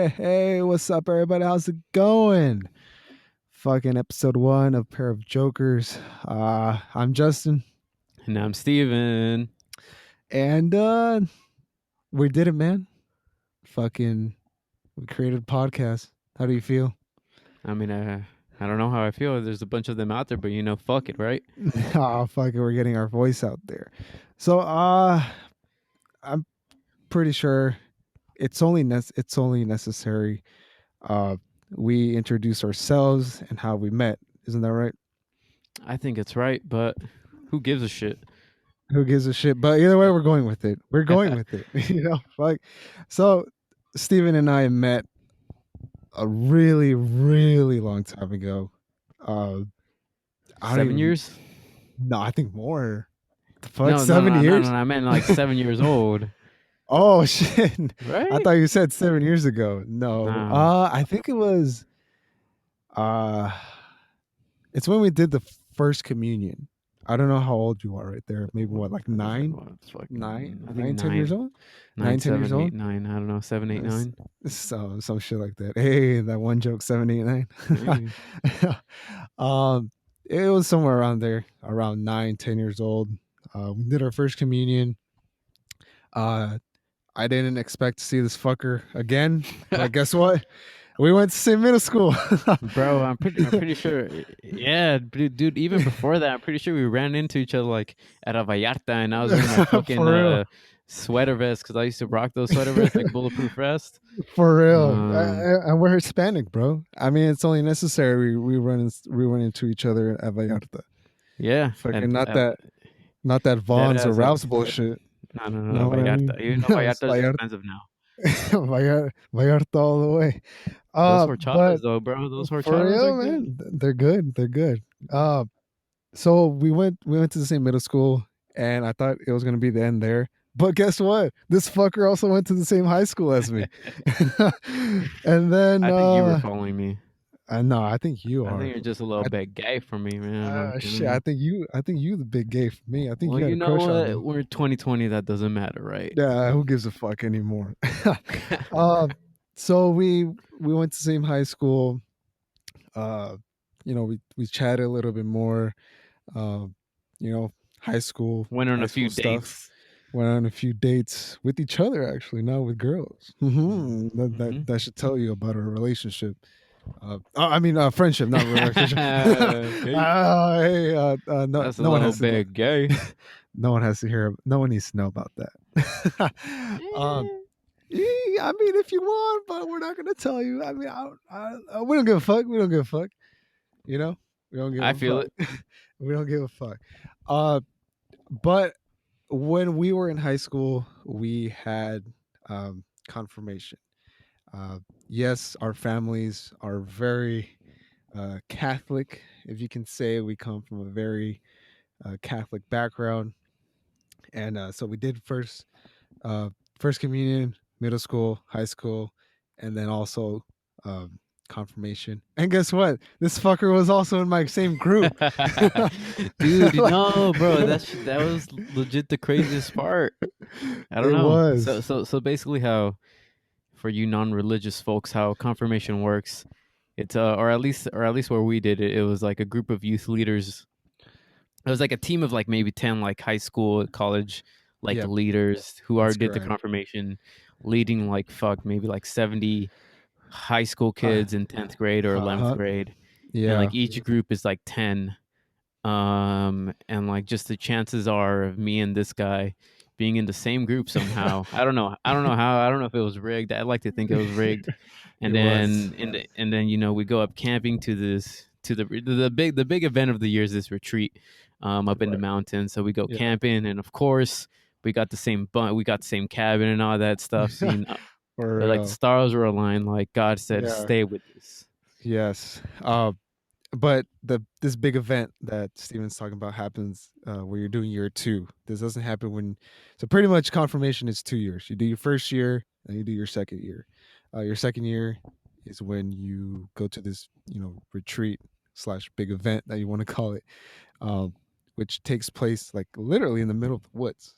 Hey, what's up, everybody? How's it going? Fucking episode 1 of Pair of Jokers. I'm Justin, And I'm Steven. and we did it, man. Fucking, we created a podcast. How do you feel? I mean, I don't know how I feel. There's a bunch of them out there, but fuck it, right? Oh, fuck it, we're getting our voice out there. So, I'm pretty sure it's only necessary. Uh, we introduce ourselves and how we met. Isn't that right? I think it's right, but who gives a shit? Who gives a shit? But either way, we're going with it. We're going with it. Like, so Steven and I met a really, really long time ago. Uh, I don't 7 even. years? No, I think more. The fuck, No, no, seven no, no, no, years? no. I meant like 7 years old, Oh shit! I right? thought you said 7 years ago. No, No. I think it was. Uh, it's when we did the first communion. I don't know how old you are right there. Maybe what, like What is it? nine, What it's nine, fucking, I think nine, 10 years nine, old, nine, 9, 10 years seven, old. eight, nine. I don't know, seven, eight, S- nine. some shit like that. Hey, that one joke, 7, 8, 9. Hey. um, it was somewhere around there, around 9, 10 years old. We did our first communion. Uh, I didn't expect to see this fucker again, but guess what? We went to the same middle school. Bro, I'm pretty sure. Yeah, dude. Even before that, I'm pretty sure we ran into each other like at a Vallarta, and I was wearing my fucking For real. sweater vest because I used to rock those sweater vests like bulletproof vest. For real. Um, And we're Hispanic, bro. I mean, it's only necessary we run into each other at Vallarta. yeah, Fucking and not that that Vaughn's or ass. Ralph's bullshit. No, no, no, Know what I mean? Vallarta. You know It's Vallarta is Vallarta, expensive now. Vallarta all the way. Those But horchatas though, bro. Those for horchatas are real, good. man, they're good. They're good. So we went to the same middle school, and I thought it was gonna be the end there. But guess what? This fucker also went to the same high school as me. And then I think you were following me. no, I think you I are. think you're just a little I bit gay for me, man. I'm shit, kidding. I think you the big gay for me. I think Well, you had you a know crush on what? me. We're 2020. That doesn't matter, right? Yeah, who gives a fuck anymore? uh, so we went to the same high school. Uh, we chatted a little bit more. Uh, you know, high school, Went on high a few school stuff. dates. Went on a few dates with each other, actually, not with girls. Mm-hmm. That should tell you about our relationship. I mean, friendship, not relationship. Okay. Hey, no, That's a no one little has to know. bit gay. No one has to hear. No one needs to know about that. um, Eh, I mean, if you want, but we're not gonna tell you. I mean, we don't give a fuck. We don't give a fuck. You know, we don't give I a feel fuck. it. We don't give a fuck. Uh, but when we were in high school, we had confirmation. Uh, yes, our families are very Catholic, if you can say. We come from a very Catholic background, and so we did uh, first communion, middle school, high school, and then also um, confirmation. And guess what? This fucker was also in my same group. Dude, Like, no, bro, that was legit the craziest part. I don't it know. So was. so so basically how for you non-religious folks how confirmation works, it's or at least where we did it, it was like a group of youth leaders. It was like a team of like maybe 10 like high school, college like Yep, leaders who are that's did the correct. confirmation, leading like fuck maybe like 70 high school Uh kids in 10th grade or 11th huh. grade, and Yeah. like each group is like 10. And like just the chances are of me and this guy being in the same group somehow. I don't know how. I don't know if it was rigged. I like to think it was rigged. It And was. then and then we go up camping to this to the big event of the year is this retreat up in the Right. mountains. So we go Yeah. camping, and of course we got the same cabin and all that stuff. So For like the real. stars were aligned. Like God said, Yeah. stay with this. Yes. But this big event that Steven's talking about happens where you're doing year two. This doesn't happen when. So pretty much confirmation is 2 years. You do your first year and you do your second year. Your second year is when you go to this retreat slash big event that you want to call it, um, which takes place like literally in the middle of the woods.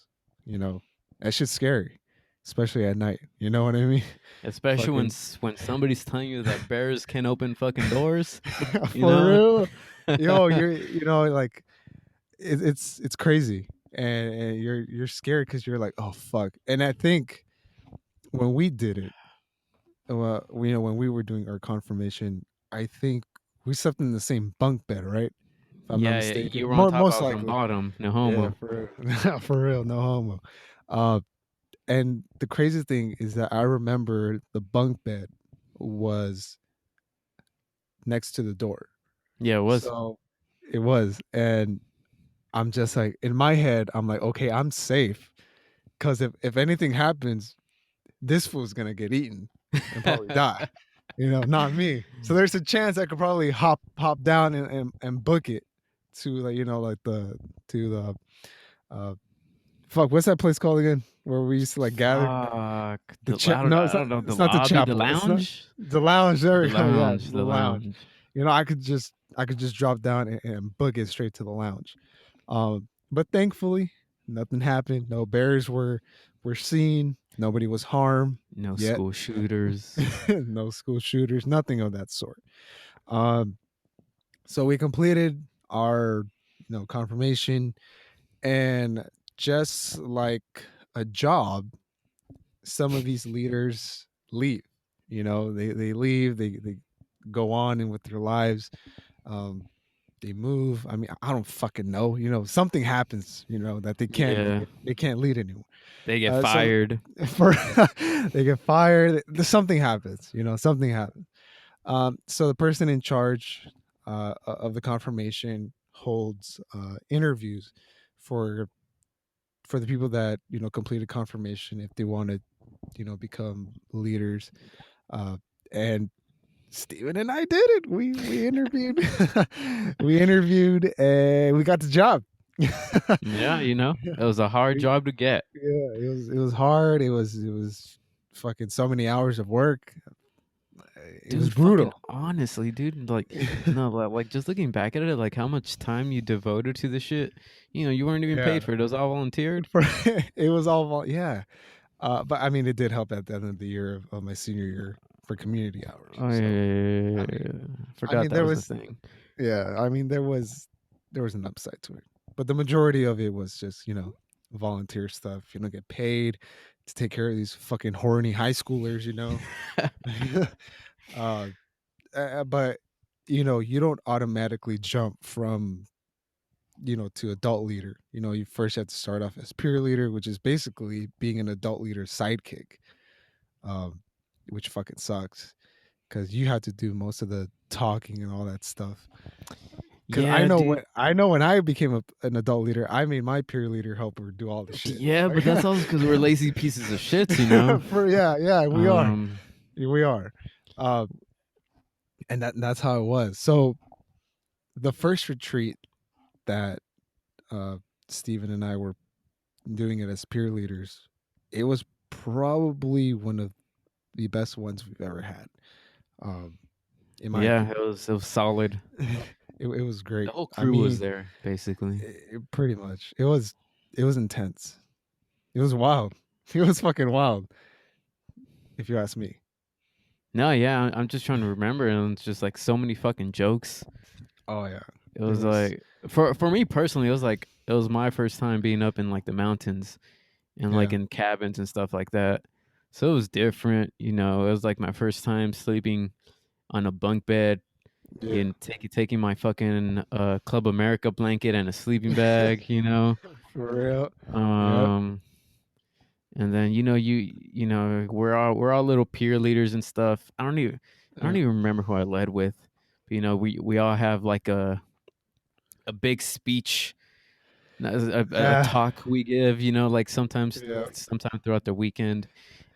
You know, that shit's scary. especially at night. You know what I mean? Especially when Fucking when somebody's telling you that bears can open fucking doors, you for know? real, yo, like it's crazy, and you're scared because you're like, oh fuck. And I think when we did it, when we were doing our confirmation, I think we slept in the same bunk bed, right? If I'm not Yeah, yeah, you mistaken, were on top, I most was on likely. bottom. No Yeah, homo. for real, for real, no homo. Uh, and the crazy thing is that I remember the bunk bed was next to the door, Yeah, it was. so it was, and I'm just like in my head, I'm like, okay, I'm safe because if anything happens, this fool's gonna get eaten and probably die. Not me. So there's a chance I could probably hop down and book it to like like the uh fuck, what's that place called again? Where we used to like gather? Fuck. The no, I don't know, the it's not the lobby, the chapel. It's not lounge? the lounge. There The we go. Yeah, lounge, the the lounge. lounge. I could just drop down and book it straight to the lounge. But thankfully, nothing happened. No bears were seen. Nobody was harmed No yet. school shooters. No school shooters. Nothing of that sort. Um, so we completed our confirmation, and just like a job, some of these leaders leave. They leave. They go on and with their lives. Um, they move. I mean, I don't fucking know. Something happens. That they can't Yeah. they can't lead anymore. They get So fired. for they get fired. Something happens. Something happens. So the person in charge of the confirmation holds interviews for the people that completed confirmation if they want to become leaders. Uh, and Steven and I did it. We interviewed. We interviewed and we got the job. Yeah, it was a hard We- job to get. yeah, it was hard. It was fucking so many hours of work. It was Dude, fucking brutal. honestly, dude, like, no, like just looking back at it, like how much time you devoted to the shit, you weren't even Yeah. paid for it. It was all volunteered. For it was all yeah. But I mean, it did help at the end of the year of my senior year for community hours. Oh yeah, So yeah, yeah, yeah, I yeah, mean, yeah. I Forgot mean, that there was the was thing. yeah. I mean, there was an upside to it, but the majority of it was just volunteer stuff. Get paid to take care of these fucking horny high schoolers. uh, but you don't automatically jump from to adult leader. You first have to start off as peer leader, which is basically being an adult leader sidekick, um, which fucking sucks because you have to do most of the talking and all that stuff. Because I Yeah, know dude. when I became an adult leader, I made my peer leader helper do all the shit. Yeah, but Like, that's also because we're lazy pieces of shits. yeah, we are, Um, we are, uh, and that's how it was. So the first retreat that uh, Stephen and I were doing it as peer leaders, it was probably one of the best ones we've ever had, um, in my yeah, opinion. it was solid. It was The great. whole I crew was mean, there, basically. pretty much. It was intense. It was wild. It was fucking wild, if you ask me. No, yeah, I'm just trying to remember, and it's just like so many fucking jokes. Oh yeah, It it was was. like for me personally, it was my first time being up in like the mountains and like Yeah, in cabins and stuff like that. So it was different. It was like my first time sleeping on a bunk bed yeah, and taking my fucking Club America blanket and a sleeping bag. for real. Yep. Um and then we're all little peer leaders and stuff. I don't even remember who I led with. But, we all have like a big speech, a Yeah, talk we give, like yeah, sometime throughout the weekend.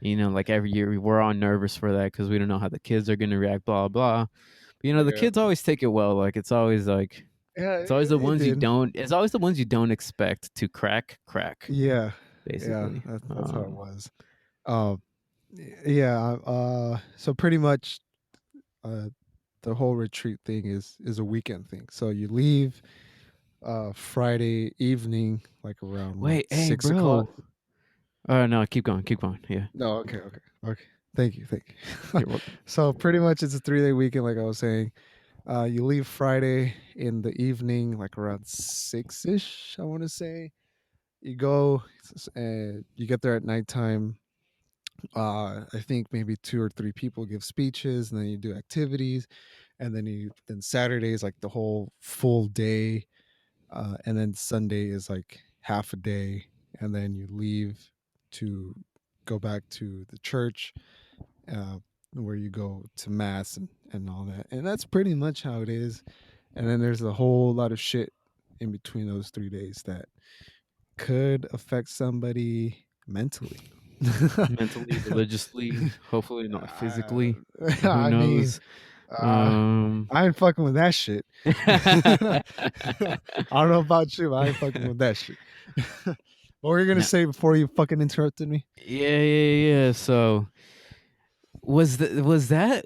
Like every year we're all nervous for that because we don't know how the kids are gonna react, blah blah. But, the yeah, kids always take it well. Like yeah. it's always the It ones you did. don't. It's always the ones you don't expect to crack, Yeah, yeah. basically. That's how it was. Um, yeah. So pretty much, uh, the whole retreat thing is a weekend thing. So you leave Friday evening, like around what Wait, hey, 6 o'clock. bro. No, keep going, keep going. Yeah, No, okay, okay, okay. Thank you, thank you. you're welcome. So pretty much it's a 3-day weekend, like I was saying. You leave Friday in the evening, like around 6 ish. I want to say you go and you get there at nighttime. I think maybe 2 or 3 people give speeches, and then you do activities, and then Saturday is like the whole full day, and then Sunday is like half a day, and then you leave to go back to the church, uh, where you go to mass and all that, and that's pretty much how it is. And then there's a whole lot of shit in between those 3 days that could affect somebody mentally. Mentally, religiously, hopefully not uh, physically. Who I mean, knows? uh, Um, I ain't fucking with that shit. I don't know about you, but I ain't fucking with that shit. What were you gonna no, say before you fucking interrupted me? yeah. So was that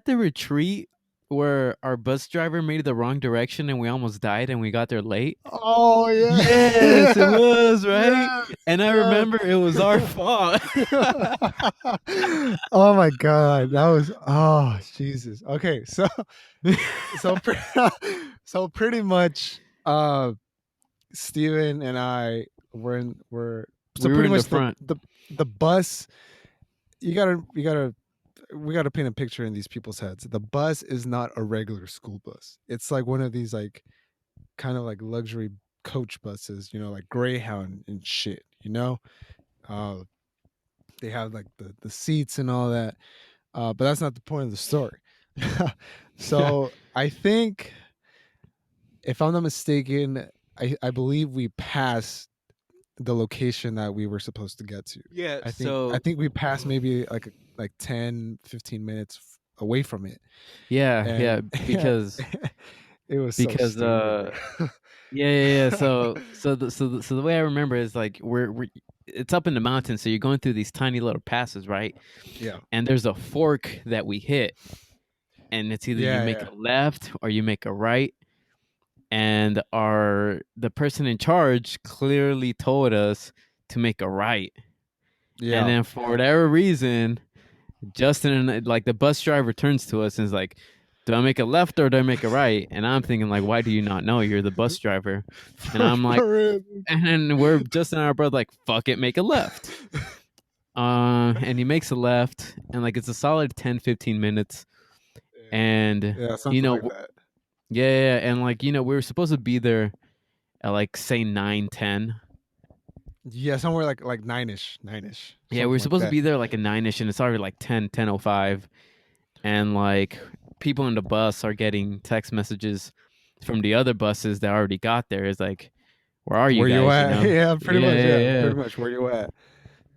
the retreat where our bus driver made the wrong direction and we almost died and we got there late? Oh yeah, Yes, it yeah, was, right? yeah, And I yeah. remember it was our fault. Oh my god, that was, oh Jesus. Okay, so so pretty much, Steven and I were so We were pretty in the much front. the bus. You gotta we gotta paint a picture in these people's heads. The bus is not a regular school bus. It's like one of these like kind of like luxury coach buses, like Greyhound and shit. Uh, they have like the seats and all that. But that's not the point of the story. So I think, if I'm not mistaken, I believe we passed the location that we were supposed to get to. Yeah, I think we passed maybe like 10, 15 minutes away from it, yeah, and it was so because stupid, bro. yeah. So the way I remember is like we're it's up in the mountains, so you're going through these tiny little passes, right? Yeah, And there's a fork that we hit, and it's either you yeah, make yeah, a left or you make a right. And the person in charge clearly told us to make a right. And yeah. then for whatever reason, Justin, like the bus driver, turns to us and is like, "Do I make a left or do I make a right?" And I'm thinking like, "Why do you not know? You're the bus driver." And I'm like, For real. and then we're Justin and our brother like, "Fuck it, make a left." And he makes a left, and like it's a solid 10-15 minutes, and Yeah, you something know, like that. and like we were supposed to be there at like say 9-10. Yeah, somewhere like nine ish, Yeah, we something were like supposed to that. be there like a 9ish, and it's already like 10:05, and like people in the bus are getting text messages from the other buses that already got there. It's like, where are you Where you guys? at? Yeah, pretty Yeah, much. yeah, Yeah, yeah. pretty much. Where you at?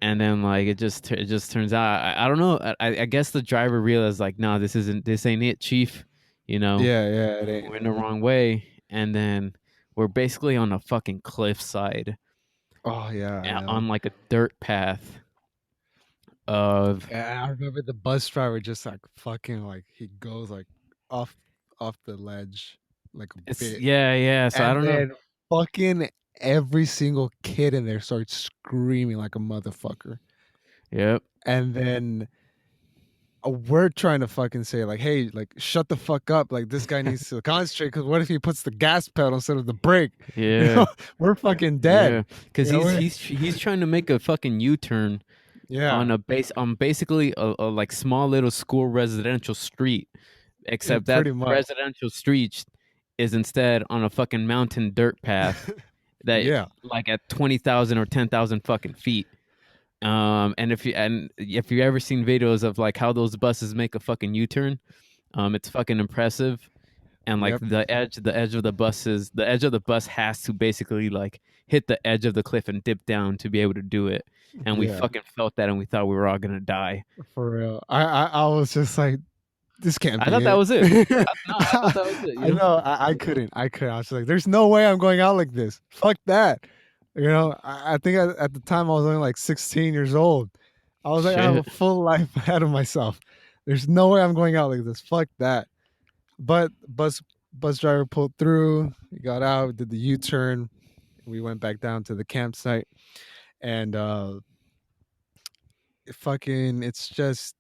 And then like it just turns out I don't know. I guess the driver realized like, no, this ain't it, chief. You know, Yeah, yeah. It ain't. we're in the wrong way, and then we're basically on a fucking cliffside, Oh yeah, I know. on like a dirt path of And I remember the bus driver just like fucking like he goes like off off the ledge like a it's bit, yeah. So I and don't know. then fucking every single kid in there starts screaming like a motherfucker, Yep. and then we're trying to fucking say like, hey, like shut the fuck up, like this guy needs to concentrate, because what if he puts the gas pedal instead of the brake? you Yeah. know we're fucking dead. Yeah. Because you know we're, he's trying to make a fucking U-turn yeah, on basically a like small little school residential street, yeah, except that pretty much. residential street is instead on a fucking mountain dirt path that Yeah, like at 20,000 or 10,000 fucking feet. And if you ever seen videos of like how those buses make a fucking U-turn, it's fucking impressive. And like yep, the edge of the bus has to basically like hit the edge of the cliff and dip down to be able to do it. And we yeah, fucking felt that, and we thought we were all gonna die. for real. I was just like, this can't I be thought that it. was it. No, I thought that was it. I know. I couldn't. I was like, there's no way I'm going out like this. Fuck that. I think at the time I was only like 16 years old. I was like, I have a Shit. full life ahead of myself. There's no way I'm going out like this. Fuck that. But bus driver pulled through. We got out, did the U-turn. We went back down to the campsite. and fucking, it's just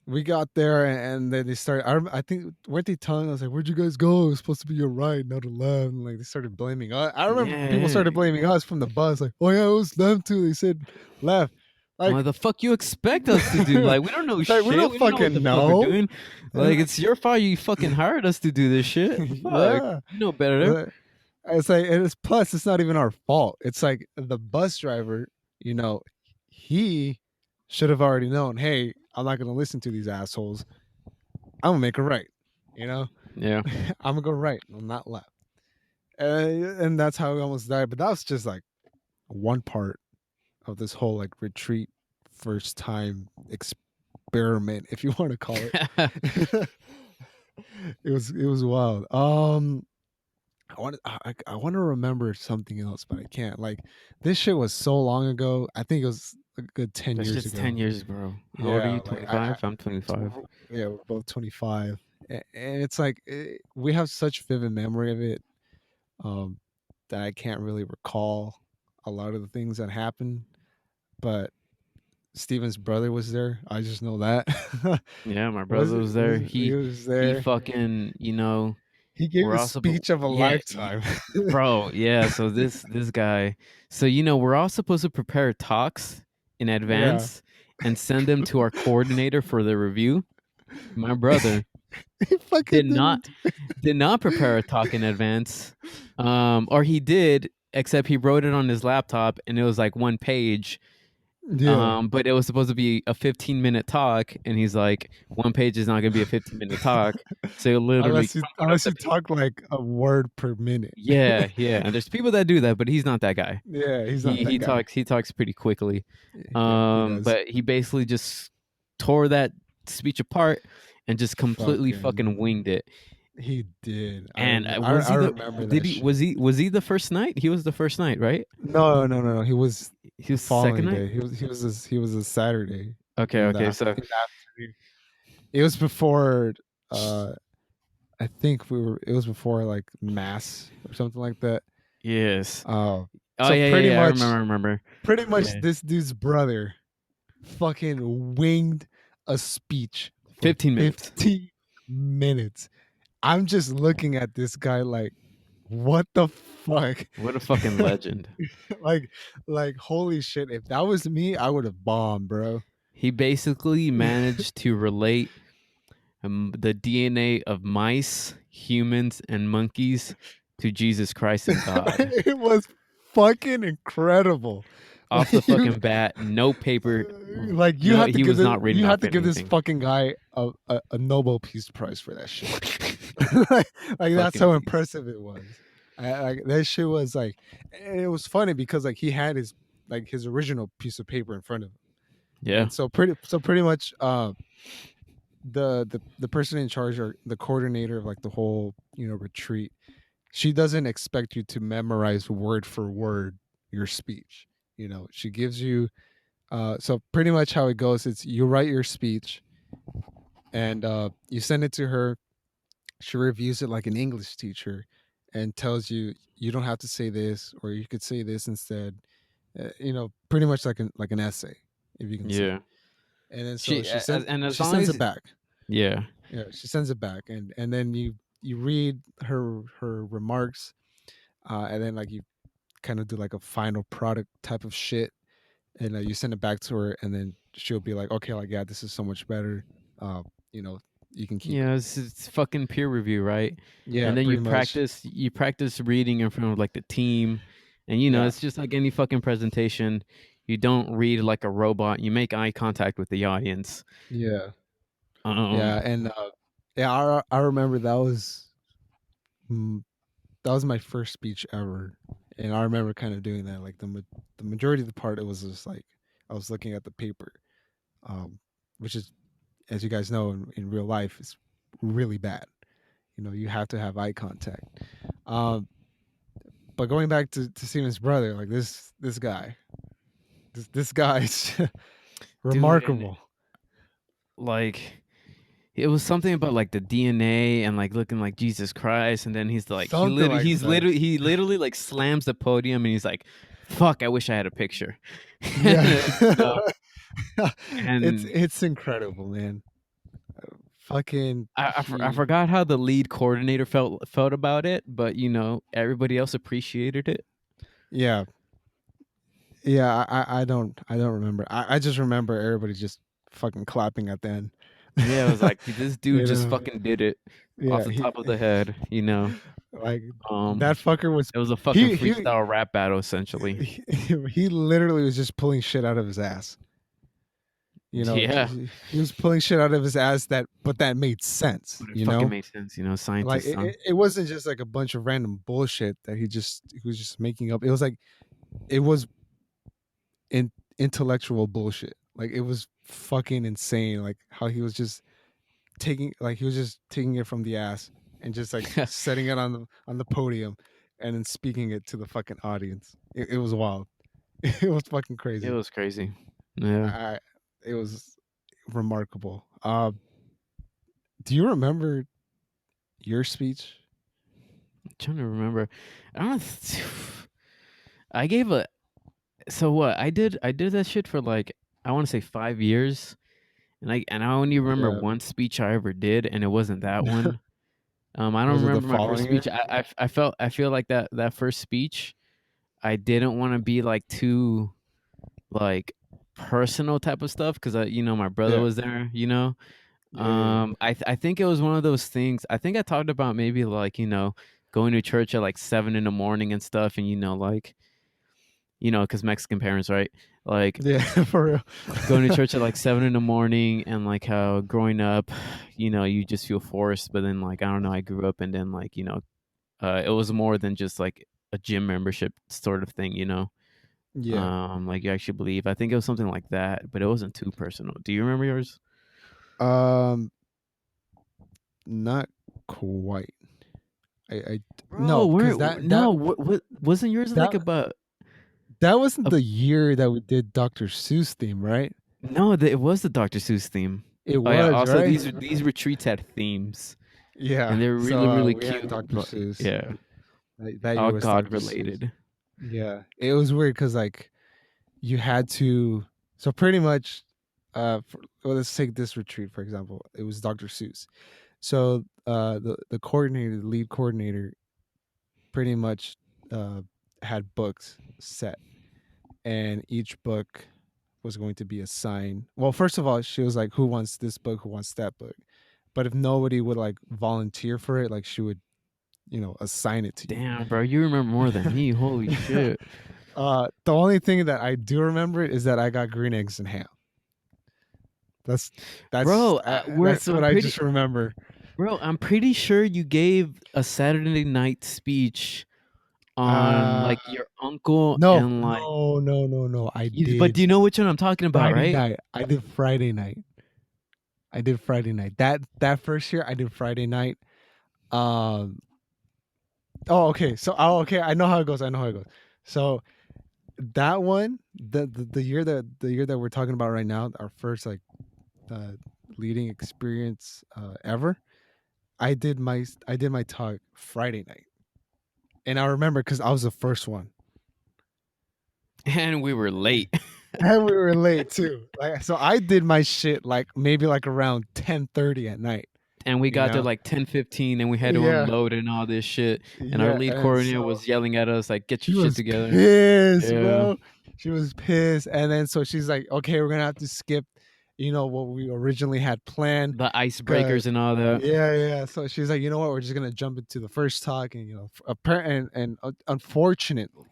we got there and then they started. I think weren't they telling us like, "Where'd you guys go? It was supposed to be your right, not a left." And like they started blaming us. I remember people Yeah. started blaming us from the bus. Like, "Oh yeah, it was them too." They said left. What Like, the fuck you expect us to do? Like, we don't know like we shit. don't We don't know what the fucking fuck we're know. doing. Like, it's your fault you fucking hired us to do this shit. The fuck? Yeah. You know better. Uh, It's like, and it's plus, it's not even our fault. It's like the bus driver, you know, he should have already known. Hey, I'm not gonna listen to these assholes. I'm gonna make a right. You know, Yeah. I'm gonna go right, I'm not left. And that's how we almost died. But that was just like one part of this whole like retreat, first time experiment, if you want to call it. It was wild. I want to remember something else, but I can't. Like this shit was so long ago. I think it was a good 10 That's years just 10 ago. years, bro. How old are Yeah, you? like 25? I'm 25. yeah, we're both 25, and it's like we have such vivid memory of it, um, that I can't really recall a lot of the things that happened. But Steven's brother was there. I just know that. Yeah, my was brother was there. was he He was he there. fucking, He gave we're a also speech of a yeah, lifetime. bro, yeah, so this guy. So we're all supposed to prepare talks in Yeah, advance and send them to our coordinator for the review. My brother he fucking did not didn't. did not prepare a talk in advance. Or he did, except he wrote it on his laptop and it was like one page. Yeah. But it was supposed to be a 15-minute talk, and he's like, one page is not gonna be a 15-minute talk. So he literally crumpled up Unless the you page. talk like a word per minute. Yeah, yeah. And there's people that do that, but he's not that guy. Yeah, he's not He that he guy. talks he talks pretty quickly. Yeah, he does. But he basically just tore that speech apart and just completely fucking Fucking, winged it. he did. And I remember did that he shit. was he the first night? He was the first night, right? No, no, no, no. He was He the was the second following night. day. He was a Saturday Okay, okay. So in the afternoon. It was before. Uh, I think it was before like mass or something like that. yes. Uh, Oh so yeah, yeah, yeah. I remember, I remember. pretty much Yeah. this dude's brother fucking winged a speech for 15 minutes. 15 minutes. I'm just looking at this guy like, what the fuck? What a fucking legend. like, holy shit! If that was me, I would have bombed, bro. He basically managed to relate the DNA of mice, humans, and monkeys to Jesus Christ and God. It was fucking incredible. Off the Like you, fucking bat, no paper. like you No, had to he give was this, not reading off this anything. fucking guy a Nobel Peace Prize for that shit. Like that's Fucking how beast. impressive it was. Like that shit was like, and it was funny because like he had his original piece of paper in front of him, Yeah. and so pretty much the person in charge or the coordinator of like the whole retreat, she doesn't expect you to memorize word for word your speech. She gives you so pretty much how it goes, it's you write your speech and you send it to her. She reviews it like an English teacher and tells you you don't have to say this or you could say this instead. Pretty much like an essay, if you can say. Yeah. And then so She and as she long sends it as back. yeah. Yeah, she sends it back, and then you read her remarks, and then like you kind of do like a final product type of shit, and you send it back to her, and then she'll be like, okay, like yeah, this is so much better. Uh, you know, you can keep it. Yeah, it's fucking peer review, right? Yeah, And then pretty much. you practice reading in front of like the team. And Yeah, it's just like any fucking presentation. You don't read like a robot. You make eye contact with the audience. yeah, yeah, Um, and yeah, I remember mm, that was my first speech ever, and I remember kind of doing that. Like the majority of the part, it was just like I was looking at the paper, um, which is, as you guys know, in real life, is really bad. You have to have eye contact. Um, but going back to Steven's brother, like this guy, this guy is dude, and remarkable. like it was something about like the DNA and like looking like Jesus Christ. And then he's like, Something like that. he literally like slams the podium and he's like, Fuck, I wish I had a picture. Yeah. it's And it's incredible, man. Fucking I he forgot how the lead coordinator felt about it, but everybody else appreciated it. yeah. Yeah, I don't remember. I just remember everybody just fucking clapping at the end. Yeah, it was like this dude You just know. fucking did it off Yeah, the he top of the head. like Um, that fucker was it was a fucking he freestyle rap battle essentially. he literally was just pulling shit out of his ass. Yeah, He was pulling shit out of his ass that made sense, but it fucking made sense, Like scientist son. it wasn't just like a bunch of random bullshit that he was just making up. It was like it was intellectual bullshit. Like it was fucking insane. Like how he was just taking it from the ass and just like setting it on the podium and then speaking it to the fucking audience. It was wild. It was fucking It crazy. was crazy. Yeah, I it was remarkable. Do you remember your speech? I'm trying to remember. I don't. I gave a so what I did that shit for like I want to say 5 years, and I only remember Yeah. one speech I ever did, and it wasn't that one. I don't Was it the remember my first following speech. year? I feel like that first speech, I didn't want to be like too like personal type of stuff because my brother Yeah. was there. Yeah. I think it was one of those things. I think I talked about maybe like going to church at like 7 in the morning and stuff, and like because Mexican parents, right? Like Yeah, for real. going to church at like 7 in the morning, and like how growing up, you just feel forced. But then like I don't know, I grew up and then like it was more than just like a gym membership sort of thing. Yeah. Like you actually believe. I think it was something like that, but it wasn't too personal. Do you remember yours? Um, not quite. I Bro, no, where because that no, that what wasn't yours like that about that wasn't a the year that we did Dr. Seuss theme, right? no, it was the Dr. Seuss theme. It Oh yeah, was, also right? these retreats had themes Yeah. and they were really So really we had cute. Dr. Like, Seuss. yeah, That year all was God Dr. Seuss. related. Yeah. It was weird because like you had to so pretty much well, let's take this retreat for example. It was Dr. Seuss. So the coordinator, the lead coordinator pretty much uh had books set and each book was going to be assigned. Well, first of all, she was like, "Who wants this book? Who wants that book?" But if nobody would like volunteer for it, like she would, assign it to you. Damn, bro, you remember more than me. Holy shit. The only thing that I do remember is that I got green eggs and ham. That's that's Bro, that's what I just remember. I'm pretty sure you gave a Saturday night speech on Uh, like your uncle no, and like no, no, no, no. but do you know which one I'm talking about, Friday right? night. I did Friday night. I did Friday night. That first year, I did Friday night. Um. Oh, okay. Okay. I know how it goes. I know how it goes. So that one, the year that we're talking about right now, our first like uh, leading experience ever. I did my talk Friday night, and I remember because I was the first one, And we were late. and we were late too. Like so, I did my shit like maybe like around 10:30 at night. And we You got there know? like 10:15 and we had to Yeah, unload and all this shit. And our yeah. lead And coordinator so was yelling at us like, "Get your she shit was together." pissed, Yeah. bro. She was pissed. And then so she's like, okay, we're gonna have to skip, what we originally had planned. The Cause icebreakers and all that. yeah, yeah. So she's like, you know what, we're just gonna jump into the first talk, and unfortunately,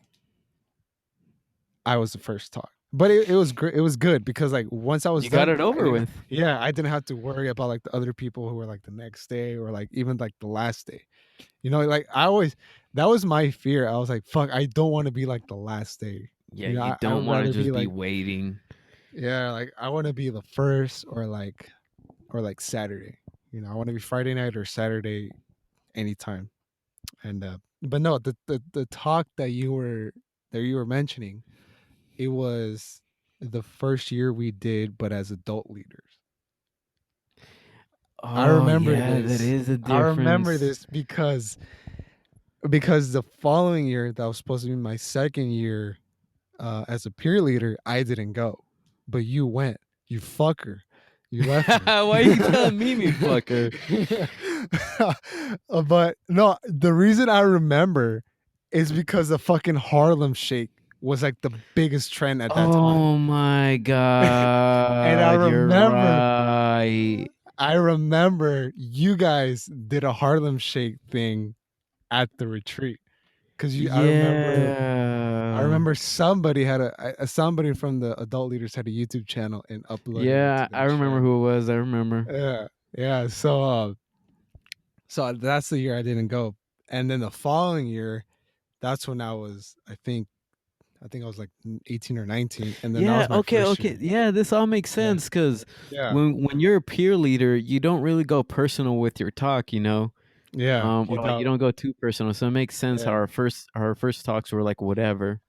I was the first talk. But it was great. It was good because like once I was You got done, it over with. I didn't have to worry about like the other people who were like the next day or like even like the last day. Like I always that was my fear. I was like, fuck, I don't want to be like the last day. Yeah, you I don't would want to rather be just be like, waiting. yeah, like I want to be the first or like Saturday. I want to be Friday night or Saturday anytime. And but no, the talk that you were mentioning, it was the first year we did, but as adult leaders. I Oh remember yeah, that this. is a I remember difference. this because the following year, that was supposed to be my second year. as a peer leader, I didn't go, but you went. You fucker. You left me. Why are you telling me fucker? But no, the reason I remember is because the fucking Harlem Shake was like the biggest trend at that time. Oh my And I god, you're remember, right. I remember you guys did a Harlem Shake thing at the retreat because you. I Yeah. remember somebody had somebody from the adult leaders had a YouTube channel and uploaded it to Yeah, their I remember channel. who it was. I remember. Yeah, yeah. So that's the year I didn't go, and then the following year, that's when I think I was like 18 or 19, and then that Yeah, was my okay, first okay. year. Yeah, this all makes Yeah, sense cuz yeah, when you're a peer leader, you don't really go personal with your talk, you know. yeah. You Or like you don't. don't go too personal. So it makes sense how Yeah, our first talks were like whatever.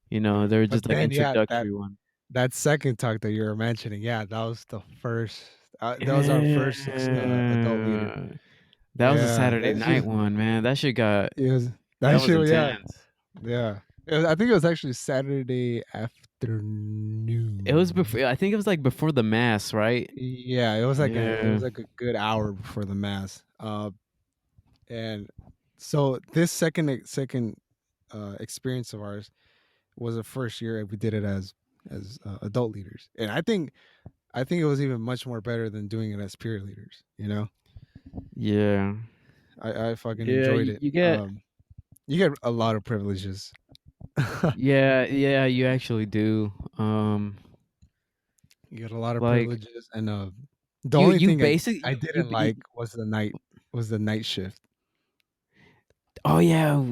You know, yeah. they're But just like then, yeah, introductory one. that second talk that you were mentioning, yeah, that was the first. That was our first adult leader. Yeah. That was a Yeah, Saturday night one, man. That shit got it was that that was shit. Yeah, intense. yeah. I think it was actually Saturday It was afternoon. before I think it was like before the mass, right? Yeah, it Yeah. was like a good hour before the mass. And so this second experience of ours was the first year we did it as adult leaders, and I think it was even much more better than doing it as peer leaders. You know, Yeah. I fucking Yeah, enjoyed it. you get You get a lot of privileges. yeah, yeah, you actually do. You get a lot of Like privileges, and the you only you thing basically I you, didn't you like was the night shift. oh yeah,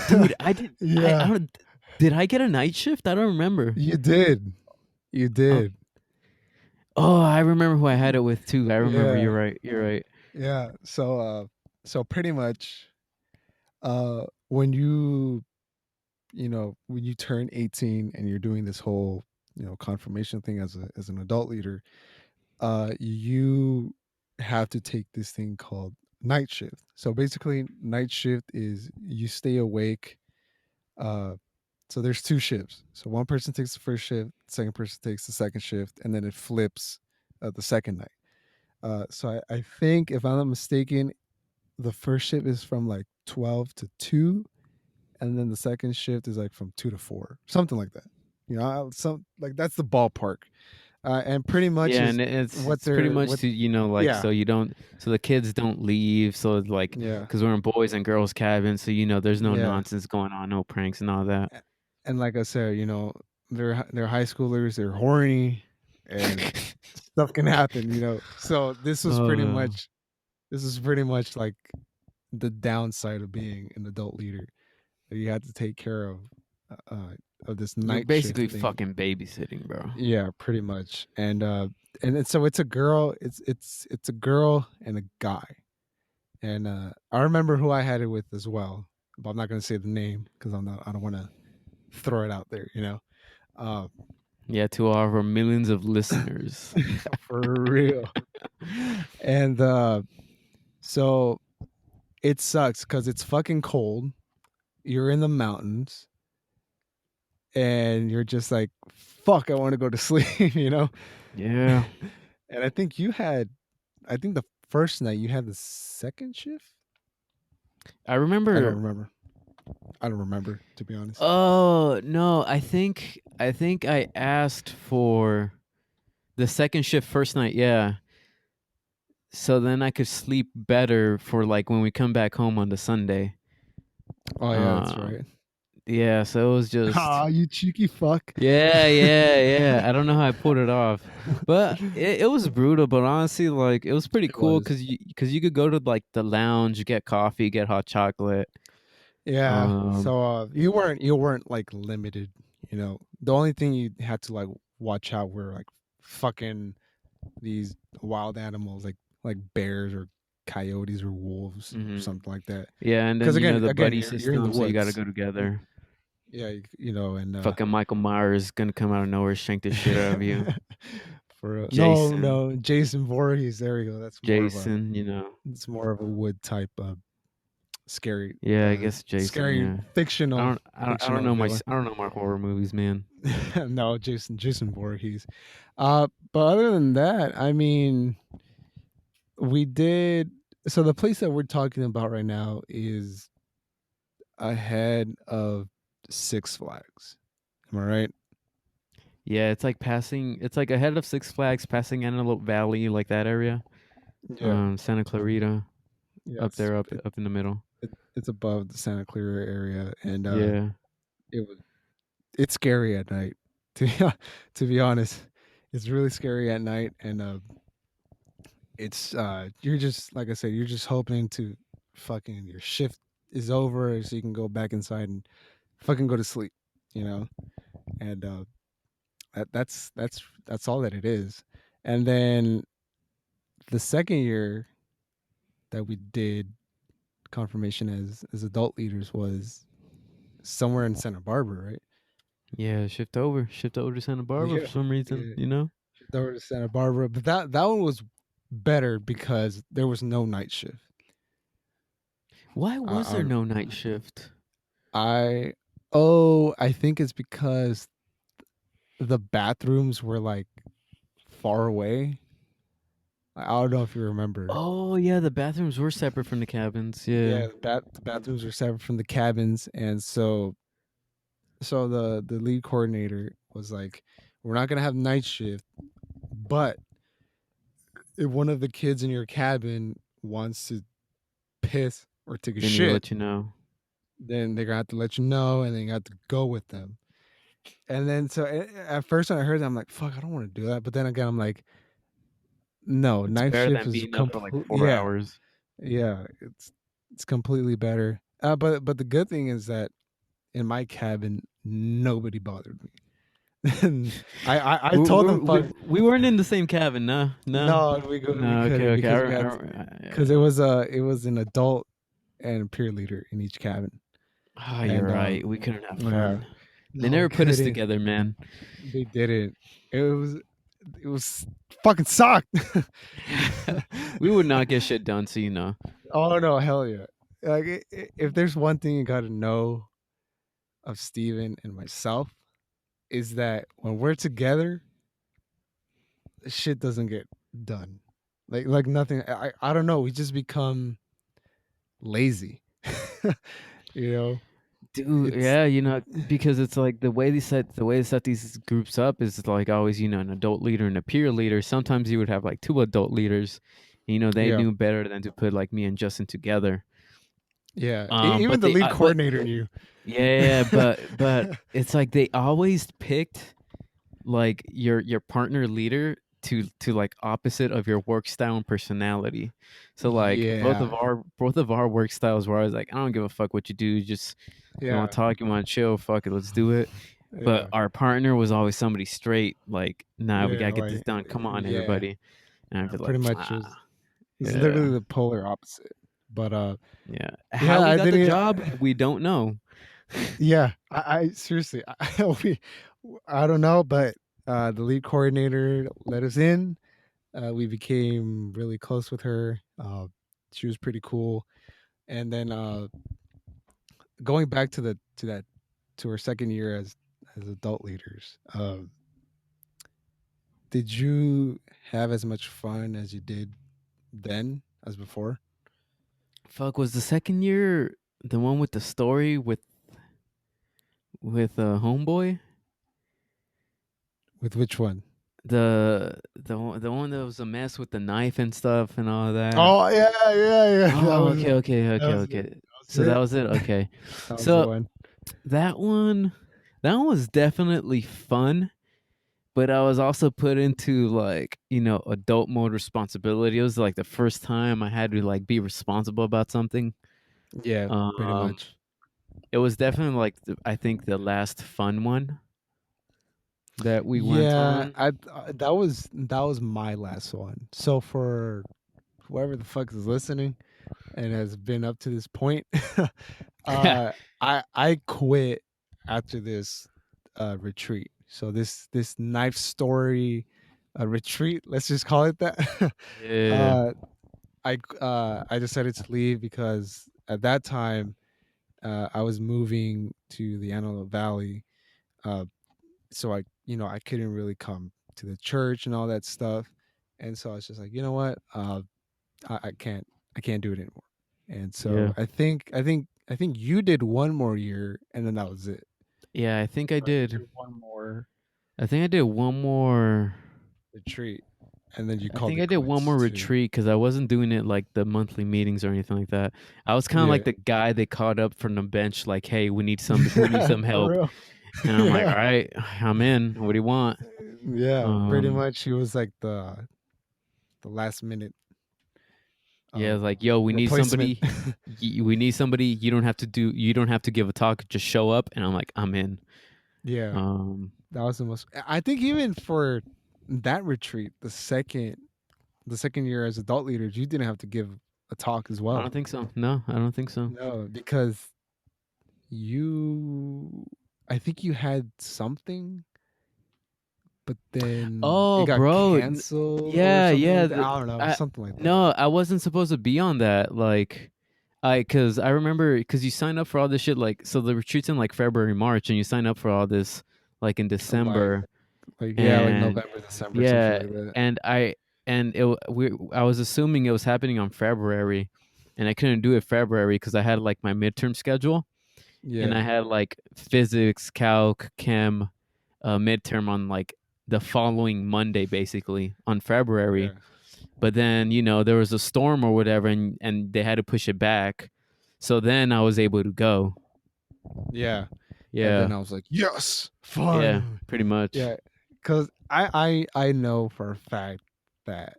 dude, I Yeah, don't did I get a night shift? I don't remember. you did. You Oh, did. oh, I remember who I had it with too. I remember. Yeah, You're right. You're right. yeah. So pretty much, when when you turn 18 and you're doing this whole confirmation thing as an adult leader, you have to take this thing called night shift. So basically, night shift is you stay awake. Uh, so there's two shifts. So one person takes the first shift, the second person takes the second shift, and then it flips the second night. So I think, if I'm not mistaken, the first shift is from like 12 to 2, and then the second shift is like from 2 to 4, something like that. Some like that's the ballpark. And pretty much Yeah, is and it's what it's pretty they're much what to like yeah, so you don't so the kids don't leave so like yeah, because we're in boys and girls cabin so there's no yeah. nonsense going on, no pranks and all that. And like I said, they're high schoolers, they're horny, and stuff can happen. So Oh this is pretty much like the downside of being an adult leader. You had to take care of this you're night shift basically thing. fucking babysitting, bro. Yeah, pretty much. So it's a girl. It's a girl and a guy. And I remember who I had it with as well, but I'm not going to say the name because I don't want to throw it out there. Uh, Yeah, to all of our millions of listeners. for real. And so it sucks because it's fucking cold. You're in the mountains, and you're just like, "Fuck, I want to go to sleep," Yeah, And I think the first night you had the second shift. I I don't remember. remember. I don't remember, to be honest. Oh no, I think I asked for the second shift first night. Yeah, so then I could sleep better for like when we come back home on the Sunday. Oh yeah, that's Um, right. yeah, so it was just Ah, you cheeky fuck. yeah, yeah, yeah. I don't know how I pulled it off, but it was brutal. But honestly, like it was pretty It cool was. because you could go to like the lounge, get coffee, get hot chocolate. Yeah. Um, So you weren't like limited. The only thing you had to like watch out were like fucking these wild animals like bears or coyotes or wolves or mhm. something like that. Yeah, and then Because the again, buddy you're in the system, so you got to woods. go together. Yeah, and Fucking Michael Myers is gonna come out of nowhere, shank the shit out of you. for real. Jason, No, Jason Voorhees. There we go. Jason, It's more of a wood type. scary, Yeah, I guess Jason. scary Yeah, fictional I don't fictional know my villain. I don't know my horror movies, man. No, Jason Voorhees. But other than that, I mean, we did. So the place that we're talking about right now is ahead of Six Flags. Am I right? Yeah, it's like passing. It's like ahead of Six Flags, passing Antelope Valley, like that area. Yeah. Santa Clarita, up Yes. there, up in the middle. It's above the Santa Clara area, and Yeah. it was it's scary at night. To be, to be honest, it's really scary at night, and it's you're just like I said, you're just hoping to fucking your shift is over so you can go back inside and fucking go to sleep, you know. And that's all that it is. And then the second year that we did confirmation as adult leaders was somewhere in Santa Barbara, right? Yeah, shift over to Santa Barbara for Yeah, some reason, yeah. you know? Over to Santa Barbara, but that one was better because there was no night shift. Why was there I no night shift? I oh, I think it's because the bathrooms were like far away. I don't know if you remember. Oh yeah, the bathrooms were separate from the cabins. Yeah. Yeah, the bathrooms were separate from the cabins, and so the lead coordinator was like, "We're not gonna have night shift, but if one of the kids in your cabin wants to piss or take a They need to shit, let you know. then they're gonna have to let you know, and then you have to go with them." And then so at first when I heard that, I'm like, "Fuck, I don't want to do that." But then again, I'm like, "No, It's night better shift than is being up for like complete. 4 hours. Yeah, it's completely better." But the good thing is that in my cabin, nobody bothered me. And I told them, "Fuck, We weren't in the same cabin, no, no, no, we no. Okay, couldn't okay. because we had because it was an adult and peer leader in each cabin, Oh, you're and right. We couldn't have yeah, fun. They no, we never put us couldn't. together, man. They didn't. It was it was fucking sucked. We would not get shit done, so you know. Oh no, hell yeah! Like if there's one thing you got to know of Steven and myself is that when we're together, shit doesn't get done. Like nothing. I don't know. We just become lazy. you know, Dude, it's yeah, you know, because it's like the way they set these groups up is like always, you know, an adult leader and a peer leader. Sometimes you would have like two adult leaders. You know, they yeah, knew better than to put like me and Justin together. yeah. Even But the they, lead but coordinator knew. yeah, but it's like they always picked like your partner leader to like opposite of your work style and personality. So like yeah, both of our work styles were always like, I don't give a fuck what you do, just you want yeah, to talk, you want to chill, fuck it, let's do it. But yeah, our partner was always somebody straight, like, nah, we yeah. gotta get this Like done. Come on, yeah, everybody. And I'd be like, pretty much ah, is literally yeah, the polar opposite. But yeah. How yeah, we I got the didn't. job, we don't know. Yeah, I seriously, I don't know, but the lead coordinator let us in. We became really close with her. She was pretty cool. And then going back to her second year as adult leaders, did you have as much fun as you did then as before? Fuck, was the second year the one with the story with homeboy? With which one? The one that was a mess with the knife and stuff and all that. Oh yeah, yeah, yeah. Oh, okay, okay, That okay, was it. okay. That was So that it. was it. Okay. That was the So one. that one, that one was definitely fun, but I was also put into like, you know, adult mode responsibility. It was like the first time I had to like be responsible about something. Yeah, pretty Um, much. it was definitely like I think the last fun one that we went Yeah, on. that was my last one. So for whoever the fuck is listening and has been up to this point, uh, I quit after this retreat. So this knife story retreat, let's just call it that. Yeah. uh, I decided to leave because at that time, I was moving to the Antelope Valley, uh, so I couldn't really come to the church and all that stuff, and so I was just like, you know what, I can't do it anymore. And so Yeah. I think you did one more year, and then that was it. Yeah, I think I Right? You did. did one more I think I did one more. retreat, and then you I called think it I did one quits more too. retreat because I wasn't doing it like the monthly meetings or anything like that. I was kind of like Yeah. the guy they called up from the bench, like, "Hey, we need some For help," real. and I'm like, "All Yeah. right, I'm in. What do you want?" Yeah, pretty Um, much he was like the last minute yeah, um like, "Yo, we need replacement. somebody. We need somebody. You don't have to give a talk. Just show up." And I'm like, "I'm in." Yeah. Um, That was the most. I think even for that retreat, the second year as adult leaders, you didn't have to give a talk as I well. don't think so. No, I don't think so. No, because you I think you had something, but then it Oh, got bro. canceled or Yeah, something yeah. like that. I don't know, I something like that. no, I wasn't supposed to be on that. Like, cause I remember, cause you sign up for all this shit. Like, so the retreats in like February, March, and you sign up for all this like in Like December, yeah, like and November, December, some shit yeah, like that. and I was assuming it was happening on February, and I couldn't do it February because I had like my midterm schedule, and Yeah, I had like physics, calc, chem, midterm on like the following Monday, basically on February. yeah, But then there was a storm or whatever, and they had to push it back. So then I was able to go. yeah. And Yeah, then I was like, yes, yeah, finally. pretty much. Yeah, because I know for a fact that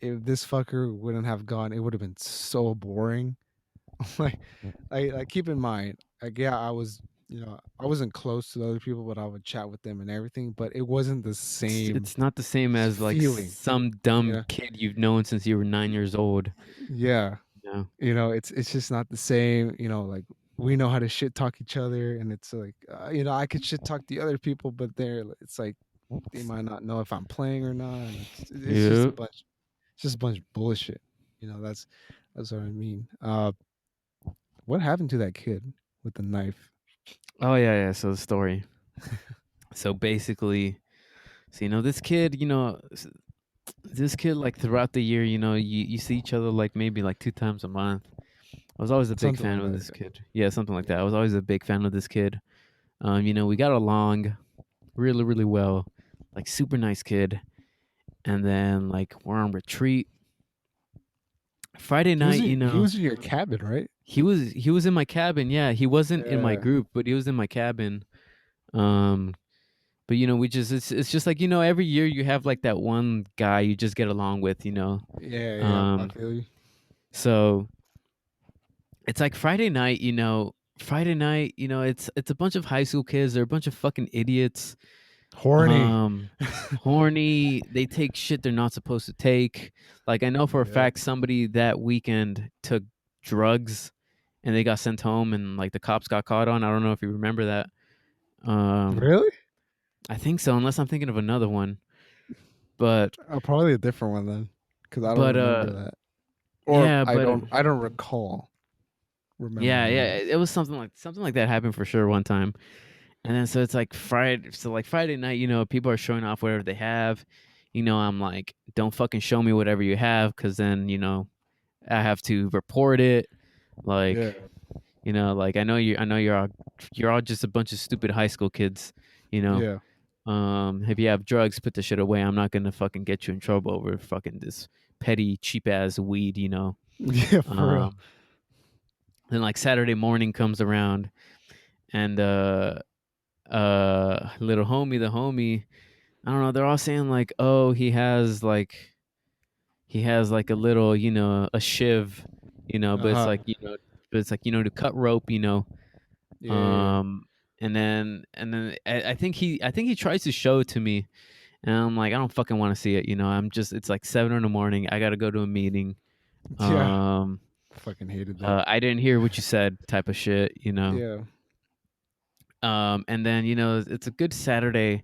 if this fucker wouldn't have gone, it would have been so boring. like, like keep in mind, like yeah, I wasn't close to the other people, but I would chat with them and everything. But it wasn't the same It's not the same as like feeling. some dumb Yeah, kid you've known since you were 9 years old. yeah. Yeah, It's just not the same. Like we know how to shit talk each other, and it's like I could shit talk the other people, but it's like they might not know if I'm playing or not. And it's just a yeah. bunch, it's just a bunch of bullshit. That's what I mean. What happened to that kid with the knife? Oh yeah, yeah. So the story. So basically, so this kid, this kid like throughout the year, you see each other like maybe like 2 times a month. I was always a big Something fan like of that. this kid. Yeah, something like that. I was always a big fan of this kid. We got along really, really well. Like super nice kid. And then like we're on retreat. Friday night, He was in your cabin, right? he was in my cabin. Yeah, he wasn't in my Yeah, group, but he was in my cabin. Um, but we just it's just like every year you have like that one guy you just get along with. yeah, yeah. I Um, feel you. so it's like Friday night. Friday night. It's a bunch of high school kids. They're a bunch of fucking idiots. Horny. um Horny. They take shit they're not supposed to take. Like I know for a Yep. fact somebody that weekend took drugs and they got sent home and like the cops got caught on. I don't know if you remember that. um Really? I think so, unless I'm thinking of another one. but Probably a different one then, because I don't but remember that, or yeah, I but don't. I don't recall yeah, remembering yeah, that. it was something like that happened for sure one time. And then so it's like Friday night, people are showing off whatever they have. I'm like, don't fucking show me whatever you have, because then I have to report it. Yeah, Like, like I know you're all just a bunch of stupid high school kids. You know, yeah, if you have drugs, put the shit away. I'm not gonna fucking get you in trouble over fucking this petty cheap ass weed. yeah. For real. Um, then like Saturday morning comes around, and little homie, the homie, I don't know, they're all saying like, oh, he has like a little, a shiv, Uh but it's huh. like, to cut rope. Yeah, yeah, um and then I think he tries to show it to me, and I'm like, I don't fucking want to see it. It's like 7 in the morning, I gotta go to a meeting. yeah. Yeah. um Fucking hated that. I didn't hear what you said type of shit. Yeah. And then it's a good Saturday.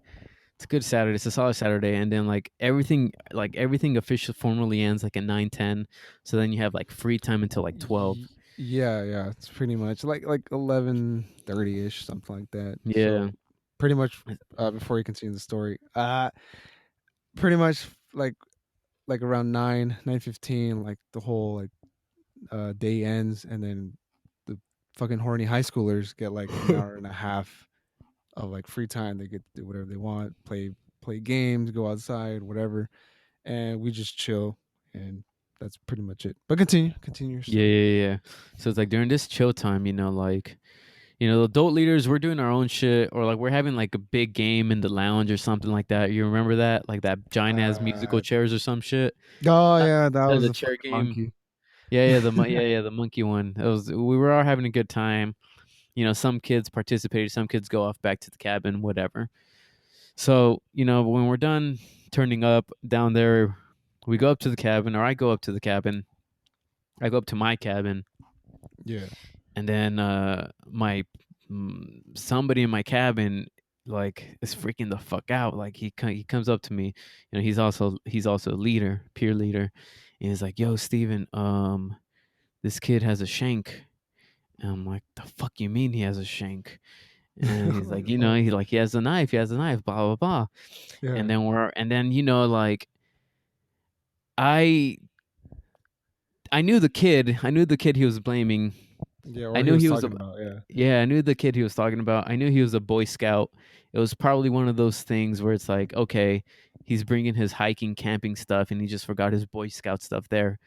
It's a good Saturday. It's a solid Saturday, and then like everything official formally ends like at 9:10. So then you have like free time until like 12. Yeah, yeah, it's pretty much like 11:30 ish, something like that. Yeah. So pretty much before you continue the story, pretty much like around 9:15, like the whole like day ends, and then the fucking horny high schoolers get like an hour and a half of like free time. They get to do whatever they want, play games, go outside, whatever, and we just chill, and that's pretty much it. But continue your Yeah, story. yeah, yeah. So it's like during this chill time, like, the adult leaders, we're doing our own shit, or like we're having like a big game in the lounge or something like that. You remember that? Like that giant ass musical Uh, chairs or some shit. oh yeah, that was The a chair fucking game. monkey. Yeah, yeah, the monkey one. We were all having a good time. Some kids participated, some kids go off back to the cabin, whatever. So, when we're done turning up down there, we go up to the cabin, or I go up to the cabin. I go up to my cabin, Yeah. and then my somebody in my cabin like is freaking the fuck out. Like he comes up to me. He's also a leader, peer leader, and he's like, "Yo, Steven, this kid has a shank." And I'm like, "The fuck you mean he has a shank?" And he's like, Oh, he has a knife, blah blah blah. yeah. And then like I I knew the kid. I knew the kid he was blaming. Yeah, I or he knew was he was a talking about, yeah. Yeah, I knew the kid he was talking about. I knew he was a Boy Scout. It was probably one of those things where it's like, okay, he's bringing his hiking, camping stuff, and he just forgot his Boy Scout stuff there.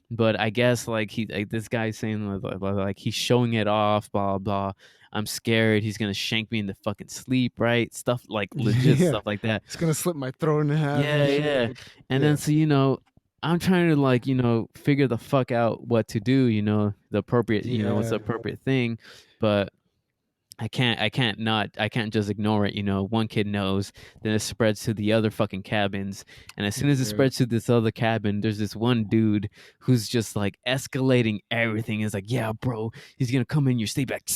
But I guess like this guy's saying like he's showing it off, blah blah. I'm scared he's gonna shank me in the fucking sleep, right? Stuff like legit Yeah. stuff like that. It's gonna slip my throat in half Yeah, and shit. yeah. Like, And yeah. then so I'm trying to like figure the fuck out what to do. The appropriate, what's the Yeah. appropriate thing, but I can't just ignore it. One kid knows, then it spreads to the other fucking cabins. And as soon as it Yeah. spreads to this other cabin, there's this one dude who's just like escalating everything. Is like, yeah, bro, he's gonna come in your sleep like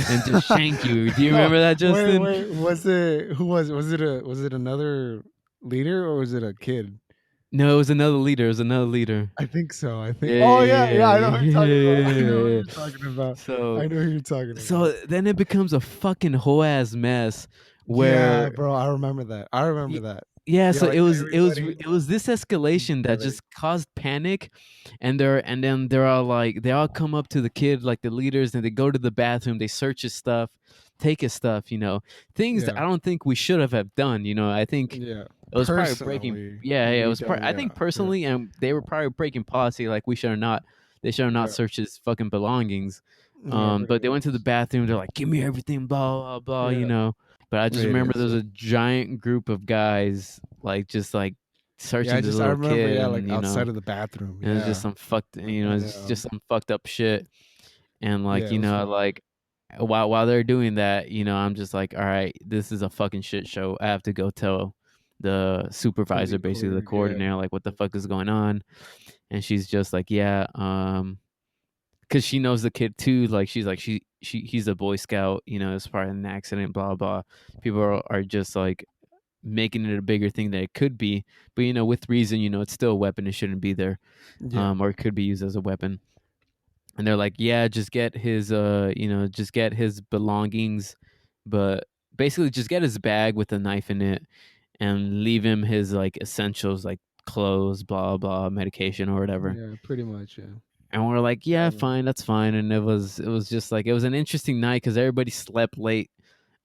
and just shank you. Do you Oh, remember that, wait, Justin? wait. Was it another leader or was it a kid? No, it was another leader. It was another leader. I think so. I think. Yeah, Oh yeah, yeah, yeah. yeah, I know yeah, who you're talking about. I know who yeah, yeah. you're talking about. So, I know who you're talking so about. then it becomes a fucking whole ass mess Yeah, where bro. I remember that. I remember Y that. yeah, Yeah, so like everybody it was this came escalation that together. just caused panic, and then they're all like they all come up to the kid, like the leaders, and they go to the bathroom, they search his stuff, take his stuff, things that Yeah, I don't think we should have done. I think yeah. it was probably breaking. Personally, Yeah, yeah, it we was. don't. I Yeah, think yeah, personally, and they were probably breaking policy. Like we should have not. They should have not yeah, searched his fucking belongings. yeah. Pretty But they went to the much. bathroom. They're like, "Give me everything," blah blah blah. Yeah, But I just it remember is. there was Yeah. a giant group of guys like just like Yeah, searching this I little remember. kid, Yeah, like and outside of the bathroom. and it's just Yeah, some fucked, and it's just some fucked up shit. And yeah, like it was fun. like while they're doing that, I'm just like, all right, this is a fucking shit show. I have to go tell the supervisor, basically the Yeah, coordinator, like what the fuck is going on. And she's just like, yeah, because she knows the kid too. Like she's like he's a Boy Scout. It's part of an accident. Blah blah. People are just like making it a bigger thing than it could be. But with reason, it's still a weapon. It shouldn't be there, yeah, or it could be used as a weapon. And they're like, yeah, just get his belongings, but basically just get his bag with a knife in it, and leave him his like essentials like clothes, blah blah, medication or whatever. yeah. Pretty much. Yeah. And we're like, I yeah, remember. fine, that's fine. And it was just like it was an interesting night because everybody slept late.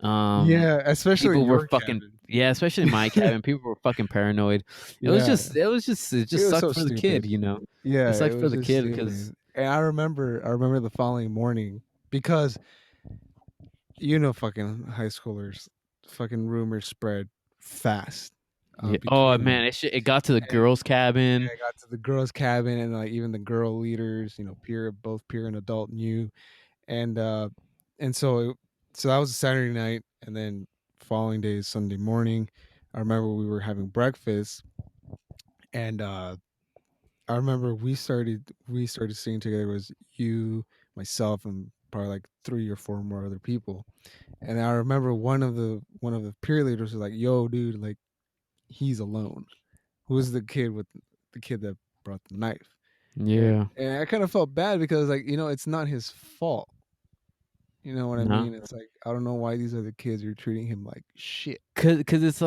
Yeah, especially People were your fucking cabin. yeah, especially my cabin. People were fucking paranoid. Yeah, It it just was sucked so for the kid. stupid. Yeah, It it sucked for was the just kid because stupid. And I remember the following morning because fucking high schoolers, fucking rumors spread fast yeah. Oh between man, them. it got to the And girls' cabin. yeah, I got to the girls' cabin, and like even the girl leaders, both peer and adult knew, and so that was a Saturday night, and then following day is Sunday morning. I remember we were having breakfast, and I remember we started singing together. It was you, myself, and probably like 3 or 4 more other people. And I remember one of the peer leaders was like, "Yo, dude, like he's alone. Who's the kid that brought the knife?" Yeah. And I kind of felt bad because, like, it's not his fault. You know what I No. mean? It's like, I don't know why these other kids are treating him like shit. Cause it's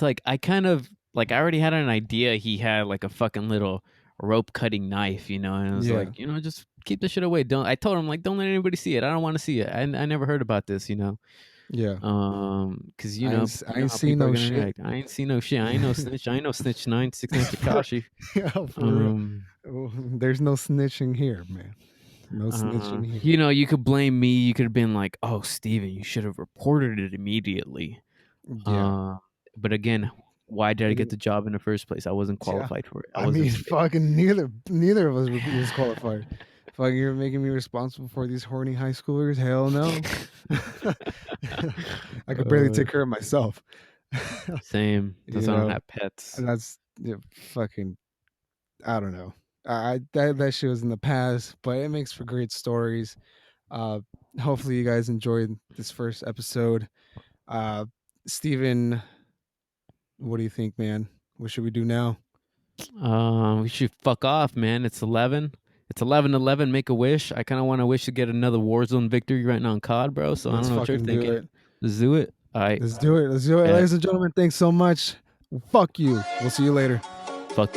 like I kind of like I already had an idea he had like a fucking little rope cutting knife, and I was Yeah, like, just keep this shit away. Don't I told him like don't let anybody see it. I don't want to see it. I never heard about this. yeah. Cause I you know ain't how seen people are no gonna shit. react. I ain't seen no shit. I ain't no snitch. I ain't no snitch 969 Takashi. Yeah, for real. Um Oh, there's no snitching here, man. No snitching here. you could blame me. You could have been like, "Oh, Steven, you should have reported it immediately." Yeah. Uh, but again, why did I get And the job in the first place? I wasn't yeah, qualified for it. I I mean, wasn't fit. fucking neither of us was qualified. Fucking, you're making me responsible for these horny high schoolers? Hell no. I could barely uh, take care of myself. Same. That's you why I don't know, have pets. and that's fucking. I don't know. That shit was in the past, but it makes for great stories. Uh, Hopefully you guys enjoyed this first episode. Uh, Steven, what do you think, man? What should we do now? We should fuck off, man. It's 11. It's 11:11. Make a wish. I kind of want to wish to get another Warzone victory right now on COD, bro. So I Let's don't know what you're fucking do thinking. it. Let's do it. All right. Let's do it. Let's do it, Bet. ladies and gentlemen. Thanks so much. Fuck you. We'll see you later. Fuck.